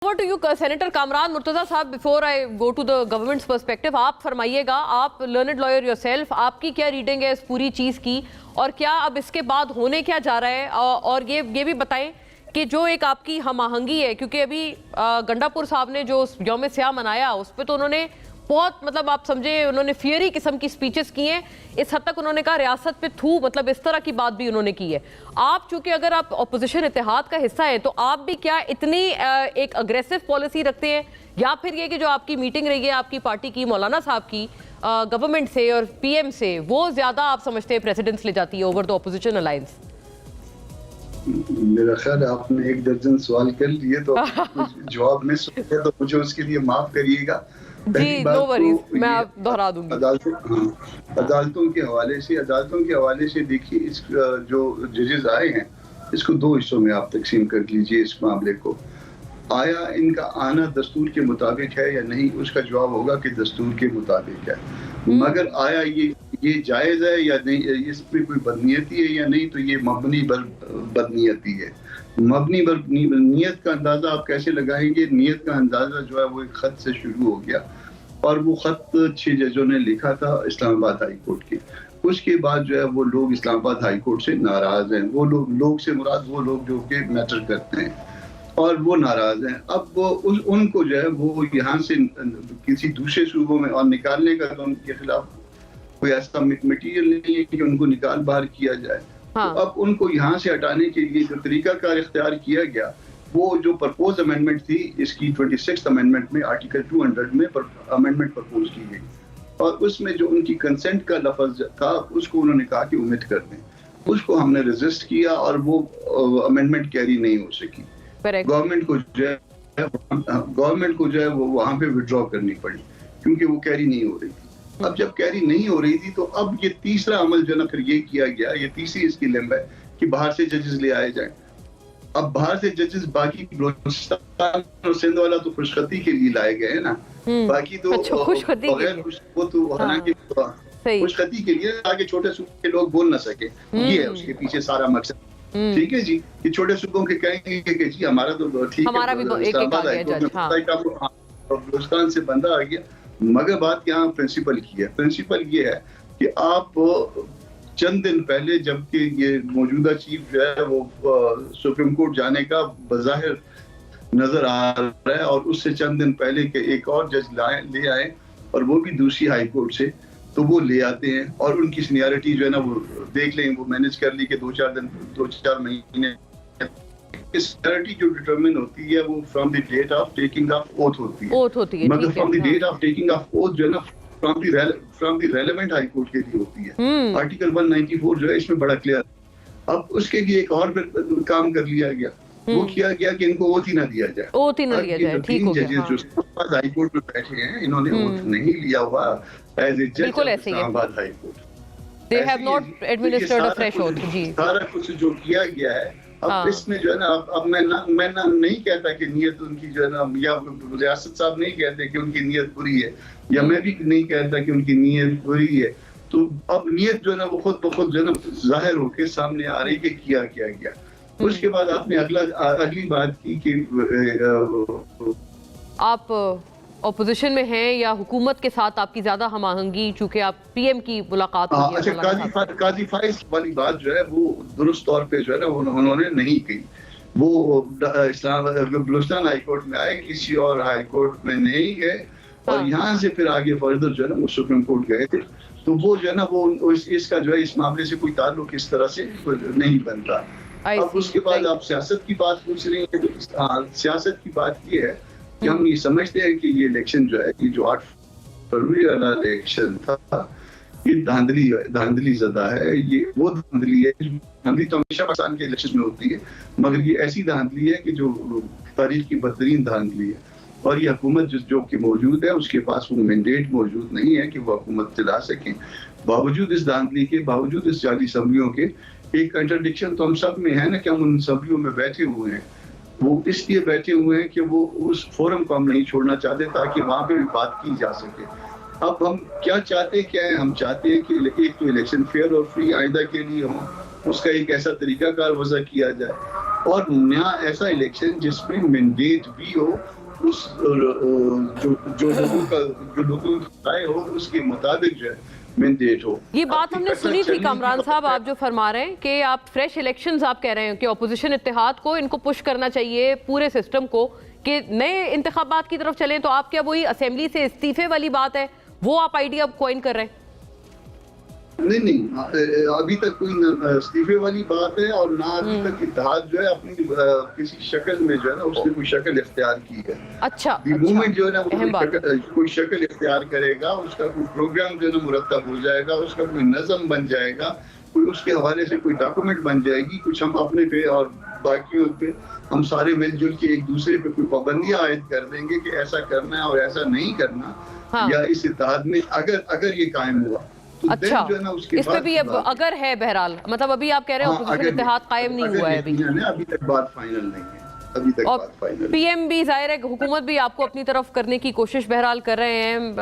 Over to you, Senator Kamran Murtaza साहब. Before I go to the government's perspective, आप फरमाइएगा, आप learned lawyer yourself, आपकी क्या reading है इस पूरी चीज़ की और क्या अब इसके बाद होने क्या जा रहा है, और ये भी बताएं कि जो एक आपकी हम आहंगी है, क्योंकि अभी गंडापुर साहब ने जो यौम स्याह मनाया उस पर तो उन्होंने बहुत मतलब आप समझे उन्होंने फियरी किस्म की स्पीचेस की हैं. इस हद तक उन्होंने कहा रियासत पे थू, मतलब इस तरह की बात भी उन्होंने की है. आप चूंकि अगर आप अपोजिशन इत्तेहाद का हिस्सा है तो आप भी क्या इतनी एक अग्रेसिव पॉलिसी रखते हैं, या फिर ये कि जो आपकी मीटिंग रही है आपकी पार्टी की मौलाना साहब की गवर्नमेंट से और पीएम से, वो ज्यादा आप समझते हैं प्रेसिडेंस ले जाती है ओवर द अपोजिशन अलायंस? मेरा ख्याल आपने 1 दर्जन सवाल कर लिए तो जवाब मिस हो गया, तो मुझे उसके लिए माफ करिएगा. जी, नो वरीज, मैं आप दोहरा दूंगी. अदालतों के हवाले से देखिए, इस जो जजेस आए हैं इसको 2 हिस्सों में आप तकसीम कर लीजिए. इस मामले को आया इनका आना दस्तूर के मुताबिक है या नहीं, उसका जवाब होगा कि दस्तूर के मुताबिक है. मगर आया ये जायज़ है या नहीं, इसमें कोई बदनीयती है या नहीं, तो ये मबनी बदनीयती है. मबनी नीयत का अंदाजा आप कैसे लगाएंगे? नीयत का अंदाजा जो है वो एक खत से शुरू हो गया, और वो खत 6 जजों ने लिखा था इस्लामाबाद हाई कोर्ट के. उसके बाद जो है वो लोग इस्लामाबाद हाई कोर्ट से नाराज हैं. वो लोग से मुराद वो लोग जो कि मैटर करते हैं, और वो नाराज हैं. अब वो उनको जो है वो यहाँ से किसी दूसरे सूबों में और निकालने का तो उनके खिलाफ कोई ऐसा मटीरियल नहीं है कि उनको निकाल बाहर किया जाए. हाँ. तो अब उनको यहाँ से हटाने के लिए जो तरीका कार इख्तियार किया गया, वो जो प्रपोज अमेंडमेंट थी इसकी 26th अमेंडमेंट में आर्टिकल 200 में अमेंडमेंट प्रपोज की गई, और उसमें जो उनकी कंसेंट का लफ्ज था उसको उन्होंने कहा कि उम्मीद कर दें. उसको हमने रेजिस्ट किया और वो अमेंडमेंट कैरी नहीं हो सकी. गवर्नमेंट को जो है वो वहां पे विड्रॉ करनी पड़ी क्योंकि वो कैरी नहीं हो रही थी. अब जब कैरी नहीं हो रही थी तो अब ये तीसरा अमल जो ना फिर ये किया गया, ये तीसरी इसकी लिम्ब है कि बाहर से जजेस ले आए जाएं. अब बाहर से जजेस बाकी बलूचिस्तान और सिंध वाला तो खुशखती के लिए लाए गए हैं ना, बाकी तो खुशखती के लिए ताकि छोटे सूबे के लोग बोल ना सके. ये है उसके पीछे सारा मकसद. ठीक है जी, कि छोटे सूबों के कहेंगे कि जी हमारा तो ठीक है, बलूचिस्तान से बंदा आ गया. मगर बात यहाँ प्रिंसिपल की है. प्रिंसिपल ये है कि आप चंद दिन पहले, जबकि ये मौजूदा चीफ जो है वो सुप्रीम कोर्ट जाने का बज़ाहिर नजर आ रहा है, और उससे चंद दिन पहले के एक और जज ले आए, और वो भी दूसरी हाई कोर्ट से, तो वो ले आते हैं और उनकी सीनियरिटी जो है ना वो देख लें, वो मैनेज कर ली कि 2-4 महीने. सीनियरिटी जो डिटरमिन होती है वो from the date of taking of oath होती है. मगर from the date of taking of oath जो है ना from the relevant high court के लिए होती है. आर्टिकल 194 जो है इसमें बड़ा क्लियर. अब उसके लिए एक और काम कर लिया गया, वो किया गया कि इनको ओथ ही ना दिया जाए. ठीक हो गया. जजेस जो हाई कोर्ट में बैठे हैं इन्होंने ओथ नहीं लिया हुआ एज ए जज Islamabad high court. They have not administered a fresh oath. जी. सारा कुछ जो किया गया है अब इसमें जो है ना, अब मैं नहीं कहता कि नीयत उनकी जो है ना, या रियासत साहब नहीं कहते कि उनकी नीयत बुरी है, या मैं भी नहीं कहता कि उनकी नीयत बुरी है. तो अब नीयत जो है ना वो खुद ब खुद जो है ना जाहिर होकर सामने आ रही कि किया गया. उसके बाद आपने अगली बात की कि आप ऑपोजिशन में हैं या हुकूमत के साथ आपकी ज्यादा हमआहंगी, चूंकि आप पीएम की मुलाकात हुई है. अच्छा, काजी फाइज वाली बात जो है वो दुरुस्त तौर पे जो है ना उन्होंने नहीं की. वो बलूचिस्तान हाई कोर्ट में आए, किसी और हाई कोर्ट में नहीं गए, और यहाँ से फिर आगे फर्दर जो है ना वो सुप्रीम कोर्ट गए थे. तो वो जो है ना वो इसका जो है इस मामले से कोई ताल्लुक इस तरह से नहीं बनता. अब उसके बाद आप सियासत की बात पूछ रही है. सियासत की बात ये है कि हम ये समझते हैं कि ये इलेक्शन जो है, ये जो 8 फरवरी वाला इलेक्शन था, ये धांधली ज़दा है. ये वो धांधली है, धांधली तो हमेशा पाकिस्तान के इलेक्शन में होती है, मगर ये ऐसी धांधली है कि जो तारीख की बदतरीन धांधली है. और ये हुकूमत जो कि मौजूद है उसके पास वो मैंडेट मौजूद नहीं है कि वो हुकूमत चला सकें. बावजूद इस धांधली के, बावजूद इस जाली असम्बलियों के, एक कंट्रडिक्शन तो हम सब में है ना कि हम उन असम्बलियों में बैठे हुए हैं. वो इसलिए बैठे हुए हैं कि वो उस फोरम को हम नहीं छोड़ना चाहते ताकि वहाँ पे भी बात की जा सके. अब हम क्या चाहते हैं? हम चाहते हैं कि एक तो इलेक्शन फेयर और फ्री आइंदा के लिए हो, उसका एक ऐसा तरीका कार वज़ा किया जाए और नया ऐसा इलेक्शन जिसमें मैंडेट भी हो उस जो लोगों का राय हो उसके मुताबिक जो है मैंडेट हो। ये बात हमने सुनी थी कामरान साहब, आप जो फरमा रहे हैं कि आप फ्रेश इलेक्शंस आप कह रहे हैं कि ऑपोजिशन इत्तेहाद को इनको पुश करना चाहिए पूरे सिस्टम को कि नए इंतखाबात की तरफ चलें, तो आप क्या वही असेंबली से इस्तीफे वाली बात है वो आप आइडिया कॉइन कर रहे हैं? नहीं, अभी तक कोई इस्तीफे वाली बात है और ना अभी तक इत्तेहाद जो है अपनी किसी शक्ल में जो है ना उसने कोई शक्ल इख्तियार की है। अच्छा, मूवमेंट जो है ना कोई शक्ल इख्तियार करेगा, उसका कोई प्रोग्राम जो है ना मुरतब हो जाएगा, उसका कोई नज़म बन जाएगा, कोई उसके हवाले से कोई डॉक्यूमेंट बन जाएगी, कुछ हम अपने पे और बाकियों पे हम सारे मिलजुल के एक दूसरे पे कोई पाबंदियां आयद कर देंगे कि ऐसा करना है और ऐसा नहीं करना। हाँ। या इस इत्तेहाद में अगर ये कायम हुआ तो अच्छा, इस पे भी अब अगर है, बहरहाल मतलब अभी आप कह रहे हैं ऑपोजिशन इत्तेहाद कायम नहीं हुआ है अभी तक बात फाइनल नहीं है, अभी तक बात फाइनल। पीएम भी जाहिर है हुकूमत भी आपको अपनी तरफ करने की कोशिश बहरहाल कर रहे हैं।